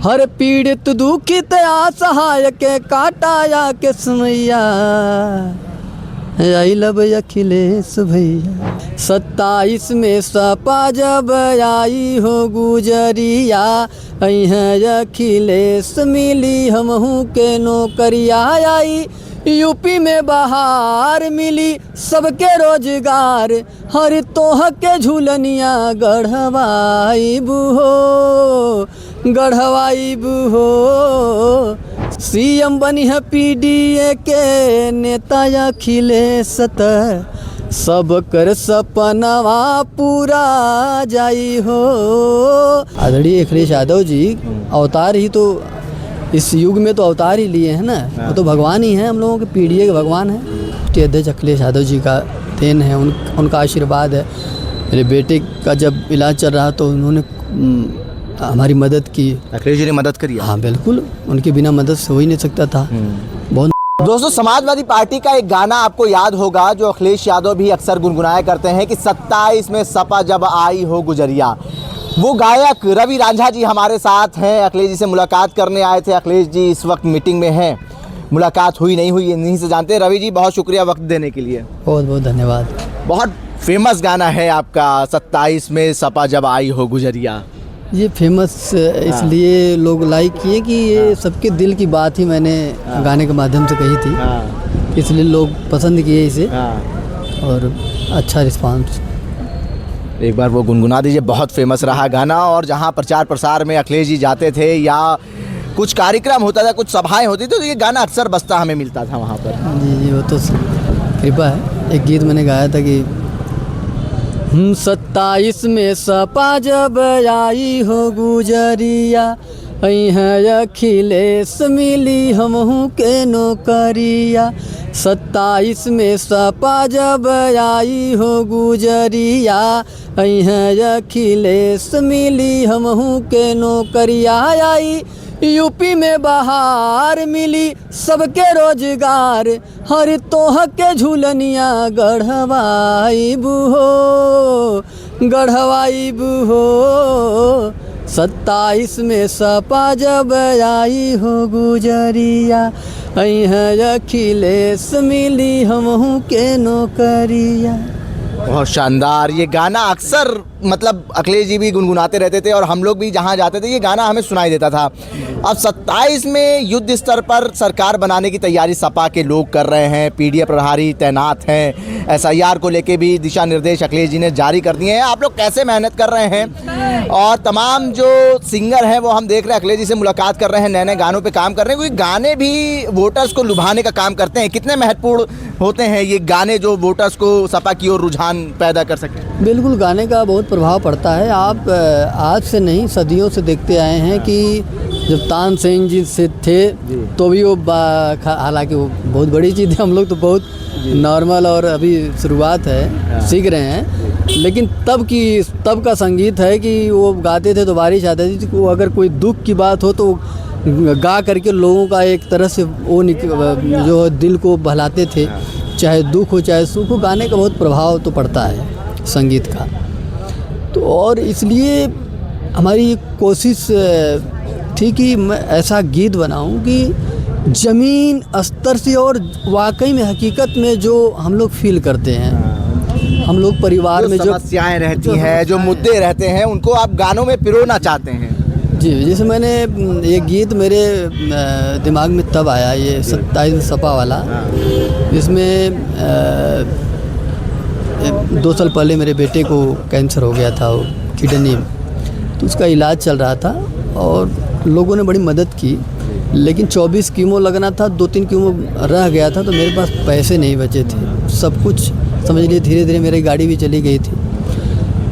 हर पीड़ित दुखित असहाय के काटाया के समैया आई लब अखिलेश भैया। 27 में सपा जब आई हो गुजरिया अखिलेश मिली हमहू के नौकरिया आई। यूपी में बहार मिली सबके रोजगार हर तोह के झूलनिया गढ़वाई बुहो सीएम बनी है पीडीए के नेता अखिलेश सब कर सपनवा पूरा जाई हो। आदरणीय अखिलेश यादव जी अवतार ही तो इस युग में तो अवतार ही लिए हैं ना, वो तो भगवान ही हैं, हम लोगों के पीढ़ी के भगवान हैं। राष्ट्रीय अध्यक्ष अखिलेश यादव जी का देन है, उनका आशीर्वाद है। मेरे बेटे का जब इलाज चल रहा तो उन्होंने हमारी मदद की। अखिलेश जी ने मदद करी? हाँ बिल्कुल, उनके बिना मदद से हो ही नहीं सकता था। बहुत दोस्तों, समाजवादी पार्टी का एक गाना आपको याद होगा जो अखिलेश यादव भी अक्सर गुनगुनाया करते हैं कि 27 में सपा जब आई हो गुजरिया। वो गायक रवि रांझा जी हमारे साथ हैं, अखिलेश जी से मुलाकात करने आए थे। अखिलेश जी इस वक्त मीटिंग में हैं, मुलाकात हुई नहीं हुई नहीं से जानते। रवि जी बहुत शुक्रिया वक्त देने के लिए। बहुत बहुत धन्यवाद। बहुत फेमस गाना है आपका 27 में सपा जब आई हो गुजरिया। ये फेमस इसलिए लोग लाइक किए कि ये सबके दिल की बात ही मैंने गाने के माध्यम से कही थी, इसलिए लोग पसंद किए इसे और अच्छा रिस्पांस। एक बार वो गुनगुना दीजिए। बहुत फेमस रहा गाना और जहाँ प्रचार प्रसार में अखिलेश जी जाते थे या कुछ कार्यक्रम होता था, कुछ सभाएं होती थी तो ये गाना अक्सर बजता हमें मिलता था वहाँ पर। जी वो तो कृपा है। एक गीत मैंने गाया था कि 27 में सपा जब आई हो गुजरिया अखिलेश मिली हमहू के नौकरिया। 27 में सपा जब आई हो गुजरिया अखिलेश मिली हमहू के नौकरिया आई। यूपी में बहार मिली सबके रोजगार हर तोह के झूलनिया गढ़वाई बुहो 27 में सपा जब आई हो गुजरिया अखिलेश मिली हमहू के नौकरिया। बहुत शानदार ये गाना अक्सर मतलब अखिलेश जी भी गुनगुनाते रहते थे और हम लोग भी जहाँ जाते थे ये गाना हमें सुनाई देता था। अब 27 में युद्ध स्तर पर सरकार बनाने की तैयारी सपा के लोग कर रहे हैं, पीडीए प्रभारी तैनात हैं, एसआईआर को लेके भी दिशा निर्देश अखिलेश जी ने जारी कर दिए हैं। आप लोग कैसे मेहनत कर रहे हैं? और तमाम जो सिंगर हैं वो हम देख रहे हैं अखिलेश जी से मुलाकात कर रहे हैं, नए नए गानों पर काम कर रहे हैं, क्योंकि गाने भी वोटर्स को लुभाने का काम करते हैं। कितने महत्वपूर्ण होते हैं ये गाने जो वोटर्स को सपा की ओर रुझान पैदा कर सकें? बिल्कुल, गाने का बहुत प्रभाव पड़ता है। आप आज से नहीं सदियों से देखते आए हैं कि जब तानसेन जी से थे तो भी वो हालांकि वो बहुत बड़ी चीज़ है, हम लोग तो बहुत नॉर्मल और अभी शुरुआत है, सीख रहे हैं। लेकिन तब का संगीत है कि वो गाते थे तो बारिश आती थी, अगर कोई दुख की बात हो तो गा करके लोगों का एक तरह से वो जो दिल को बहलाते थे, चाहे दुख हो चाहे सुख हो। गाने का बहुत प्रभाव तो पड़ता है संगीत का। तो और इसलिए हमारी कोशिश थी कि मैं ऐसा गीत बनाऊं कि ज़मीन स्तर से और वाकई में हकीकत में जो हम लोग फील करते हैं, हम लोग परिवार में जो समस्याएं रहती हैं, जो मुद्दे रहते हैं, उनको आप गानों में पिरोना चाहते हैं। जी, जैसे मैंने ये गीत मेरे दिमाग में तब आया, ये 27 सपा वाला, जिसमें 2 साल पहले मेरे बेटे को कैंसर हो गया था, किडनी, तो उसका इलाज चल रहा था और लोगों ने बड़ी मदद की। लेकिन 24 कीमो लगना था, 2-3 कीमो रह गया था, तो मेरे पास पैसे नहीं बचे थे। सब कुछ समझ लिए, धीरे धीरे मेरी गाड़ी भी चली गई थी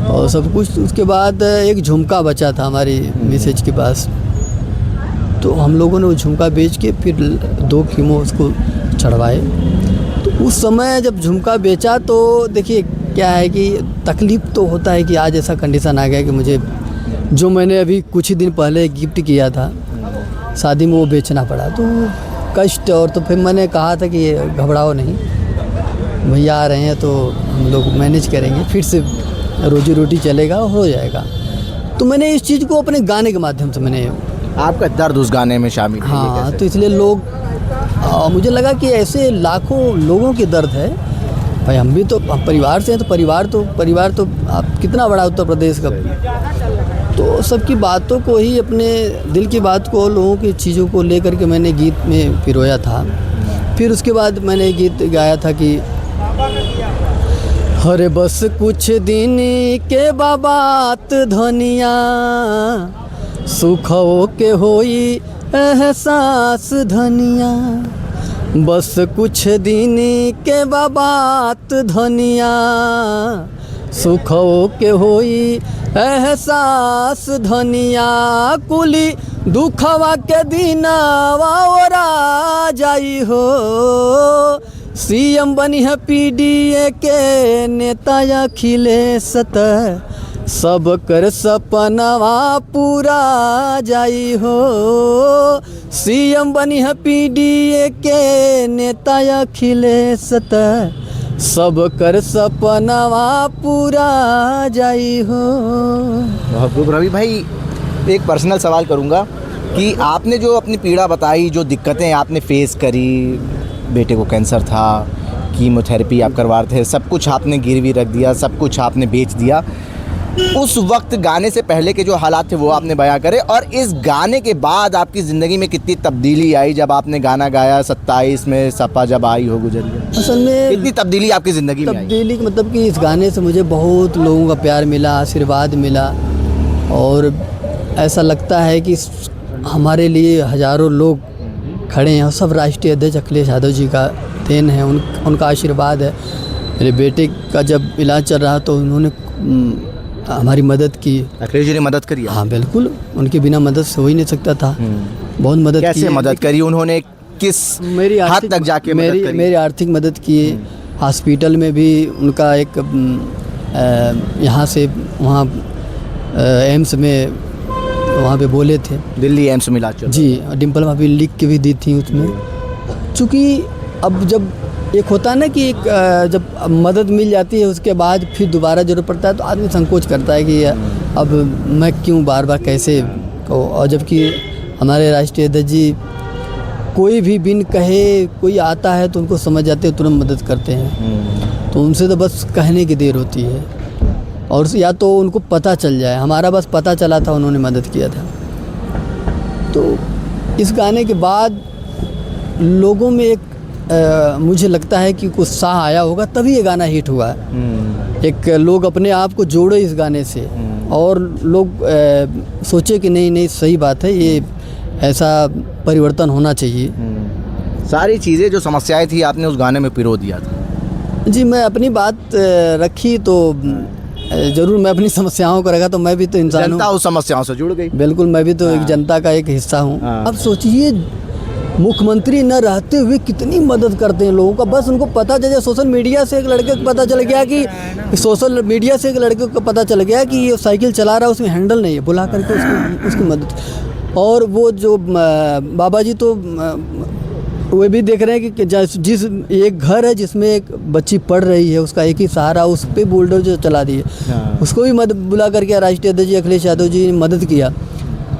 और सब कुछ। उसके बाद एक झुमका बचा था हमारी मिसेज के पास, तो हम लोगों ने वो झुमका बेच के फिर 2 कीमो उसको चढ़वाए। तो उस समय जब झुमका बेचा तो देखिए क्या है कि तकलीफ़ तो होता है कि आज ऐसा कंडीशन आ गया कि मुझे जो मैंने अभी कुछ ही दिन पहले गिफ्ट किया था शादी में वो बेचना पड़ा, तो कष्ट। और तो फिर मैंने कहा था कि घबराओ नहीं, भैया आ रहे हैं तो हम लोग मैनेज करेंगे, फिर से रोजी रोटी चलेगा और हो जाएगा। तो मैंने इस चीज़ को अपने गाने के माध्यम से मैंने आपका दर्द उस गाने में शामिल है, ये हाँ, कैसे? तो इसलिए लोग मुझे लगा कि ऐसे लाखों लोगों की दर्द है भाई। हम भी तो हम परिवार से हैं, तो परिवार तो आप कितना बड़ा उत्तर प्रदेश का, तो सबकी बातों को ही, अपने दिल की बात को, लोगों की चीज़ों को लेकर के मैंने गीत में पिरोया था। फिर उसके बाद मैंने गीत गाया था कि हरे बस कुछ दिन के बाबात धनिया सुखो के होई एहसास धनिया, बस कुछ दिन के बाबात धनिया सुखो के होई एहसास धनिया, कुली दुखवा के दिनवा ओरा जाई हो, सीएम बनी है पीडीए के नेता अखिलेश, सब कर सपनवा पूरा जाई हो, सीएम बनी है पीडीए के नेता अखिलेश, सब कर सपनवा पूरा जाई हो। बहुत खूब रवि भाई, एक पर्सनल सवाल करूंगा कि आपने जो अपनी पीड़ा बताई, जो दिक्कतें आपने फेस करी, बेटे को कैंसर था, कीमोथेरेपी आप करवा रहे थे, सब कुछ आपने गिरवी रख दिया, सब कुछ आपने बेच दिया, उस वक्त गाने से पहले के जो हालात थे वो आपने बयां करे, और इस गाने के बाद आपकी ज़िंदगी में कितनी तब्दीली आई जब आपने गाना गाया 27 में सपा जब आई हो गुजरिया? असल में कितनी तब्दीली आपकी ज़िंदगी में आई? तब्दीली मतलब कि इस गाने से मुझे बहुत लोगों का प्यार मिला, आशीर्वाद मिला, और ऐसा लगता है कि हमारे लिए हज़ारों लोग खड़े हैं, और सब राष्ट्रीय अध्यक्ष अखिलेश यादव जी का देन है, उनका आशीर्वाद है। मेरे बेटे का जब इलाज चल रहा तो उन्होंने हमारी मदद की। अखिलेश जी ने मदद करी? हाँ बिल्कुल, उनके बिना मदद से हो ही नहीं सकता था। बहुत मदद की। कैसे मदद करी उन्होंने, किस हद तक जाके मदद करी? मेरी आर्थिक मदद की। हॉस्पिटल में भी उनका एक यहाँ से वहाँ एम्स में वहाँ पे बोले थे, दिल्ली एम्स में इलाज चल रहा जी, डिम्पल भाभी लिख के भी दी थी उसमें। चूँकि अब जब एक होता है ना कि एक जब मदद मिल जाती है उसके बाद फिर दोबारा ज़रूरत पड़ता है तो आदमी संकोच करता है कि अब मैं क्यों बार बार कैसे को, और जबकि हमारे राष्ट्रीय अध्यक्ष जी कोई भी बिन कहे कोई आता है तो उनको समझ जाते हैं, तुरंत मदद करते हैं। तो उनसे तो बस कहने की देर होती है, और या तो उनको पता चल जाए। हमारा बस पता चला था, उन्होंने मदद किया था। तो इस गाने के बाद लोगों में एक मुझे लगता है कि कुछ उत्साह आया होगा, तभी ये गाना हिट हुआ है। एक लोग अपने आप को जोड़े इस गाने से, और लोग सोचे कि नहीं सही बात है, ये ऐसा परिवर्तन होना चाहिए। सारी चीज़ें जो समस्याएं थी आपने उस गाने में पिरो दिया था। जी, मैं अपनी बात रखी तो ज़रूर मैं अपनी समस्याओं को रखा, तो मैं भी तो इंसान हूँ। जनता उस समस्याओं से जुड़ गई। बिल्कुल, मैं भी तो एक जनता का एक हिस्सा हूँ। अब सोचिए, मुख्यमंत्री न रहते हुए कितनी मदद करते हैं लोगों का। बस उनको पता चल जाए, सोशल मीडिया से एक लड़के को पता चल गया कि ये साइकिल चला रहा है, उसमें हैंडल नहीं है, बुला करके उसकी मदद। और वो जो बाबा जी तो वे भी देख रहे हैं कि जिस एक घर है जिसमें एक बच्ची पढ़ रही है, उसका एक ही सहारा, उस पर बुलडोजर चला दिए, उसको भी मदद बुला करके राष्ट्रीय अध्यक्ष जी अखिलेश यादव जी ने मदद किया।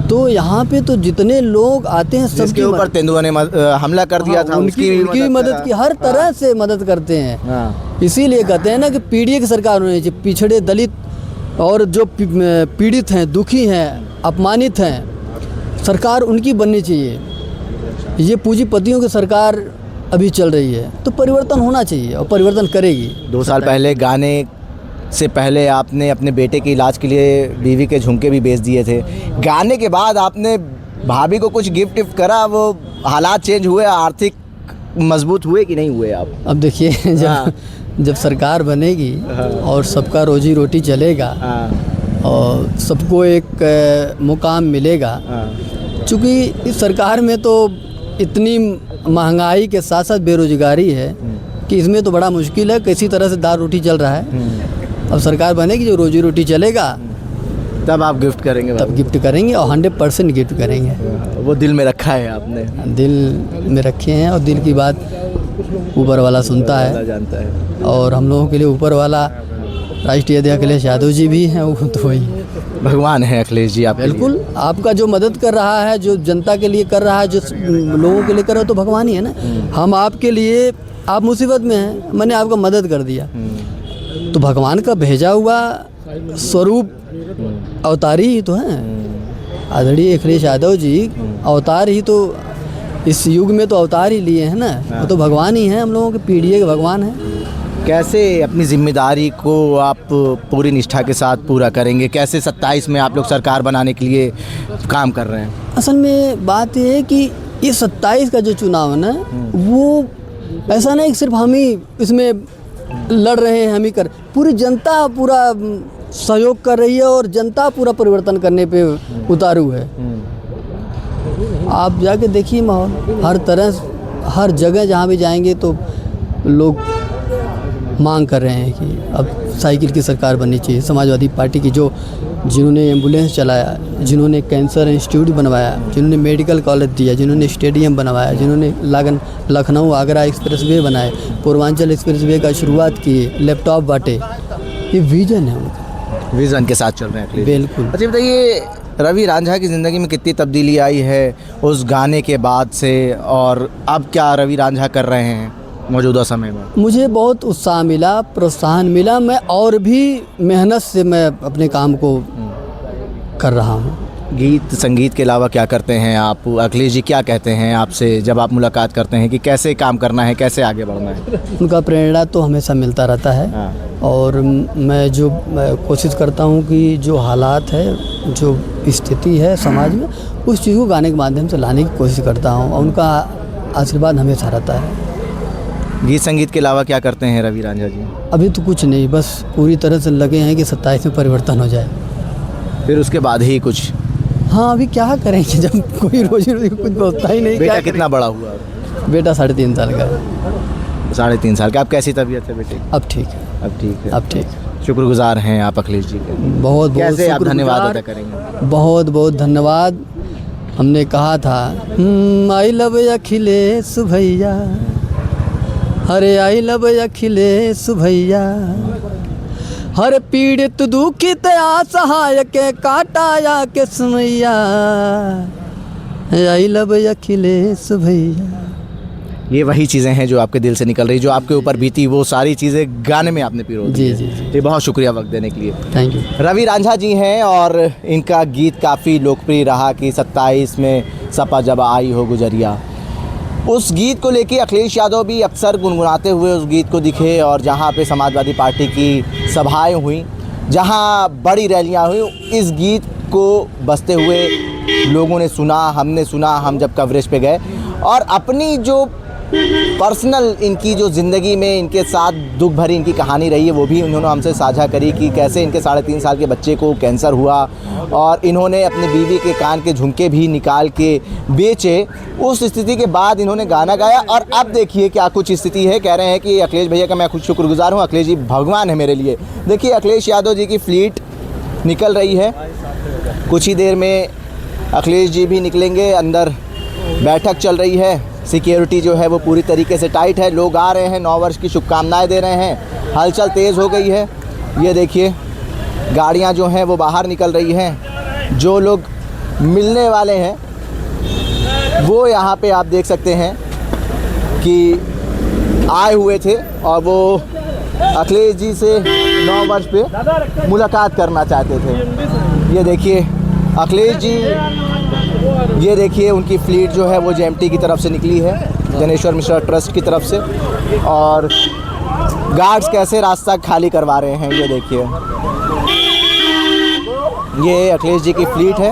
तो यहाँ पे तो जितने लोग आते हैं सबके ऊपर तेंदुआ ने हमला कर दिया था, उनकी भी मदद की, हर तरह से मदद करते हैं। इसीलिए कहते हैं ना कि पीडीए की सरकार होनी चाहिए। पिछड़े, दलित और जो पीड़ित हैं, दुखी हैं, अपमानित हैं, सरकार उनकी बननी चाहिए। ये पूंजीपतियों की सरकार अभी चल रही है, तो परिवर्तन होना चाहिए और परिवर्तन करेगी। 2 साल पहले गाने से पहले आपने अपने बेटे के इलाज के लिए बीवी के झुमके भी बेच दिए थे। गाने के बाद आपने भाभी को कुछ गिफ्ट करा, वो हालात चेंज हुए, आर्थिक मजबूत हुए कि नहीं हुए आप? अब देखिए, जब सरकार बनेगी और सबका रोजी रोटी चलेगा और सबको एक मुकाम मिलेगा, चूँकि इस सरकार में तो इतनी महंगाई के साथ साथ बेरोजगारी है कि इसमें तो बड़ा मुश्किल है, किसी तरह से दाल रोटी चल रहा है। अब सरकार बनेगी, जो रोजी रोटी चलेगा तब आप गिफ्ट करेंगे? तब गिफ्ट करेंगे, और 100% गिफ्ट करेंगे। वो दिल में रखा है आपने? दिल में रखे हैं, और दिल की बात ऊपर वाला सुनता है, जानता है। और हम लोगों के लिए ऊपर वाला राष्ट्रीय अध्यक्ष अखिलेश यादव जी भी हैं, वो तो वही। भगवान है अखिलेश जी आप बिल्कुल, आपका जो मदद कर रहा है, जो जनता के लिए कर रहा है, जो लोगों के लिए कर रहा है, तो भगवान ही है ना। हम आपके लिए, आप मुसीबत में हैं, मैंने आपका मदद कर दिया, तो भगवान का भेजा हुआ स्वरूप अवतारी ही तो है। आदरणीय अखिलेश यादव जी अवतार ही तो इस युग में तो अवतार ही लिए हैं ना, वो तो भगवान ही हैं, हम लोगों के पीढ़ी के भगवान हैं। कैसे अपनी जिम्मेदारी को आप पूरी निष्ठा के साथ पूरा करेंगे? कैसे 27 में आप लोग सरकार बनाने के लिए काम कर रहे हैं? असल में बात ये है कि ये 27 का जो चुनाव है ना, वो ऐसा नहीं कि सिर्फ हम ही इसमें लड़ रहे हैं, हम ही कर, पूरी जनता पूरा सहयोग कर रही है और जनता पूरा परिवर्तन करने पे उतारू है। आप जाके देखिए माहौल, हर तरह, हर जगह जहाँ भी जाएंगे तो लोग मांग कर रहे हैं कि अब साइकिल की सरकार बननी चाहिए। समाजवादी पार्टी की जिन्होंने एम्बुलेंस चलाया, जिन्होंने कैंसर इंस्टीट्यूट बनवाया, जिन्होंने मेडिकल कॉलेज दिया, जिन्होंने स्टेडियम बनवाया, जिन्होंने लखनऊ आगरा एक्सप्रेसवे बनाए, पूर्वांचल एक्सप्रेसवे का शुरुआत की, लैपटॉप बांटे, ये विजन है उनका। विजन के साथ चल रहे हैं अखिलेश। बिल्कुल। अच्छा बताइए, रवि रांझा की ज़िंदगी में कितनी तब्दीली आई है उस गाने के बाद से, और अब क्या रवि रांझा कर रहे हैं मौजूदा समय में? मुझे बहुत उत्साह मिला, प्रोत्साहन मिला, मैं और भी मेहनत से मैं अपने काम को कर रहा हूँ। गीत संगीत के अलावा क्या करते हैं आप? अखिलेश जी क्या कहते हैं आपसे जब आप मुलाकात करते हैं कि कैसे काम करना है, कैसे आगे बढ़ना है? उनका प्रेरणा तो हमेशा मिलता रहता है। हाँ। और मैं कोशिश करता हूँ कि जो हालात है, जो स्थिति है समाज में, उस चीज़ को गाने के माध्यम से लाने की कोशिश करता हूँ, और उनका आशीर्वाद हमेशा रहता है। गीत संगीत के अलावा क्या करते हैं रवि रांझा जी? अभी तो कुछ नहीं, बस पूरी तरह से लगे हैं कि 27 में परिवर्तन हो जाए। फिर उसके बाद ही कुछ? हाँ, अभी क्या करेंगे जब कोई रोजी रोटी कुछ बचता ही नहीं। बेटा कितना बड़ा हुआ? बेटा 3.5 साल का है। 3.5 साल का। अब कैसी तबीयत है बेटे? अब ठीक है। अब ठीक है। अब ठीक। शुक्रगुजार हैं आप अखिलेश जी के। बहुत बहुत कैसे आप धन्यवाद शुक्रगुजार। अदा करेंगे? बहुत बहुत धन्यवाद। हमने कहा था आई लव अखिलेश भैया, अरे आई लव अखिलेश भैया, हर पीड़ित दुखित असहायक काटाया के समैया, आई लव अखिलेश भैया। ये वही चीज़ें हैं जो आपके दिल से निकल रही, जो आपके ऊपर बीती, वो सारी चीज़ें गाने में आपने पिरो दी है। जी। जी, बहुत शुक्रिया वक्त देने के लिए। Thank you. रवि रांझा जी हैं और इनका गीत काफ़ी लोकप्रिय रहा कि 27 में सपा जब आई हो गुजरिया। उस गीत को लेके अखिलेश यादव भी अक्सर गुनगुनाते हुए उस गीत को दिखे, और जहाँ पे समाजवादी पार्टी की सभाएं हुई, जहाँ बड़ी रैलियां हुई, इस गीत को बजते हुए लोगों ने सुना, हमने सुना, हम जब कवरेज पे गए, और अपनी जो पर्सनल इनकी जो ज़िंदगी में इनके साथ दुख भरी इनकी कहानी रही है, वो भी उन्होंने हमसे साझा करी कि कैसे इनके 3.5 साल के बच्चे को कैंसर हुआ और इन्होंने अपनी बीवी के कान के झुमके भी निकाल के बेचे। उस स्थिति के बाद इन्होंने गाना गाया, और अब देखिए क्या कुछ स्थिति है। कह रहे हैं कि अखिलेश भैया का मैं खुद शुक्रगुजार हूँ, अखिलेश जी भगवान है मेरे लिए। देखिए अखिलेश यादव जी की फ्लीट निकल रही है, कुछ ही देर में अखिलेश जी भी निकलेंगे। अंदर बैठक चल रही है, सिक्योरिटी जो है वो पूरी तरीके से टाइट है, लोग आ रहे हैं, 9 वर्ष की शुभकामनाएं दे रहे हैं, हलचल तेज़ हो गई है। ये देखिए गाड़ियां जो हैं वो बाहर निकल रही हैं, जो लोग मिलने वाले हैं वो यहाँ पे आप देख सकते हैं कि आए हुए थे, और वो अखिलेश जी से 9 वर्ष पे मुलाकात करना चाहते थे। ये देखिए अखिलेश जी, ये देखिए उनकी फ्लीट जो है वो जेएमटी की तरफ से निकली है, जनेश्वर मिश्रा ट्रस्ट की तरफ से, और गार्ड्स कैसे रास्ता खाली करवा रहे हैं। ये देखिए, ये अखिलेश जी की फ्लीट है,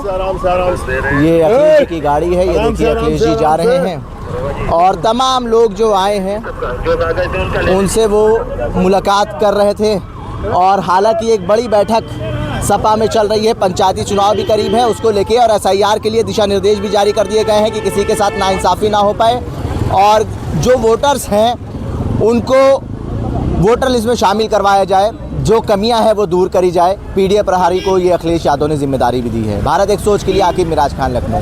ये अखिलेश जी की गाड़ी है। ये देखिए अखिलेश जी जा रहे हैं, और तमाम लोग जो आए हैं उनसे वो मुलाकात कर रहे थे। और हालांकि एक बड़ी बैठक सपा में चल रही है, पंचायती चुनाव भी करीब है, उसको लेके और एसआईआर के लिए दिशा निर्देश भी जारी कर दिए गए हैं कि किसी के साथ नाइंसाफ़ी ना हो पाए, और जो वोटर्स हैं उनको वोटर लिस्ट में शामिल करवाया जाए, जो कमियां हैं वो दूर करी जाए। पीडीए प्रहारी को ये अखिलेश यादव ने जिम्मेदारी भी दी है। भारत एक सोच के लिए आकिब मिराज खान, लखनऊ।